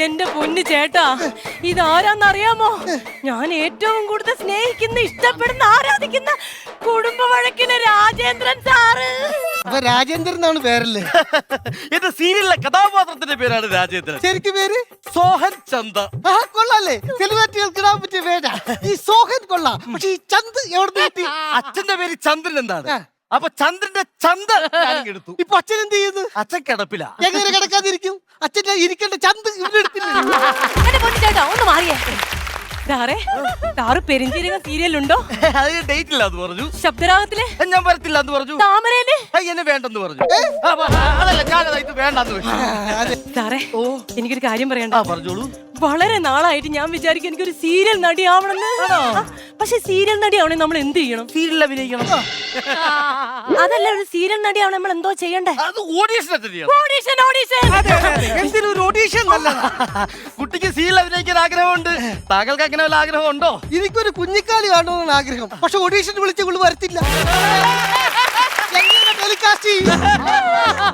എന്റെ പൊന്നു ചേട്ടാ, ഇതാരാന്നറിയാമോ? ഞാൻ ഏറ്റവും കൂടുതൽ സ്നേഹിക്കുന്ന, ഇഷ്ടപ്പെടുന്ന, ആരാധിക്കുന്ന കുടുംബ വഴക്കിലെ രാജേന്ദ്രൻ സാറ്. അപ്പൊ രാജേന്ദ്രൻ എന്നാണ് പേരല്ലേ? ഇത് സീരിയലിലെ കഥാപാത്രത്തിന്റെ പേരാണ് രാജേന്ദ്രൻ. ശരിക്കും പേര് സോഹൻ ചന്ദ. കൊള്ളാല്ലേ? സെലിബ്രിറ്റികൾക്ക് ഇടാൻ പറ്റിയ പേരാ ഈ സോഹൻ. കൊള്ളാം. പക്ഷെ ഈ ചന്ത് എവിടെ കിട്ടി? അച്ഛന്റെ പേര് ചന്ദ്രൻ എന്താണ്? അപ്പൊ ചന്ദ്രന്റെ ചന്ത എടുത്തു. ഇപ്പൊ അച്ഛൻ എന്ത് ചെയ്യുന്നു? അച്ഛൻ കിടപ്പില്ല. എങ്ങനെ കിടക്കാതിരിക്കും? അച്ഛൻ ഇരിക്കേണ്ട ചന്ത് ഇവിടെ എടുത്തില്ല. എന്റെ പൊന്നു ചേട്ടാ ഒന്ന് മാറിയേ. സാറ് പെരിഞ്ചീരക സീരിയലുണ്ടോ? അത് ഡേറ്റ് ഇല്ല എന്ന് പറഞ്ഞു. ശബ്ദരാഗത്തില് ഞാൻ വരത്തില്ല എന്ന് പറഞ്ഞു. താമരയില് എന്നെ വേണ്ടെന്ന് പറഞ്ഞു. അതല്ല, ഞാനത് ഇത് വേണ്ടെന്ന് വെച്ചു. സാറേ, എനിക്കൊരു കാര്യം പറയണ്ട. പറഞ്ഞോളൂ. വളരെ നാളായിട്ട് ഞാൻ വിചാരിക്കും എനിക്കൊരു സീരിയൽ നടിയാവണമെന്ന്. പക്ഷെ സീരിയൽ നടിയാവണേ നമ്മൾ എന്ത് ചെയ്യണം? സീരിയൽ അഭിനയിക്കണം. അതല്ല, ഒരു സീരിയൽ നടിയാവണേ നമ്മൾ എന്തോ ചെയ്യണ്ടേ? അത് ഓഡീഷൻ ഓഡീഷൻ, ഓഡീഷൻ. എന്തിനും ഒരു ഓഡീഷൻ നല്ലതാ. കുട്ടിക്ക് സീരിയൽ അഭിനയിക്കാൻ ആഗ്രഹമുണ്ട്. താങ്കൾക്ക് അങ്ങനെ വല്ല ആഗ്രഹം ഉണ്ടോ? എനിക്കൊരു കുഞ്ഞിക്കാലി കാണണമെന്നാണ് ആഗ്രഹം. പക്ഷെ ഓഡീഷൻ വിളിച്ച് വിളി വരത്തില്ല. എങ്ങനെ ടെലികാസ്റ്റ് ചെയ്യും?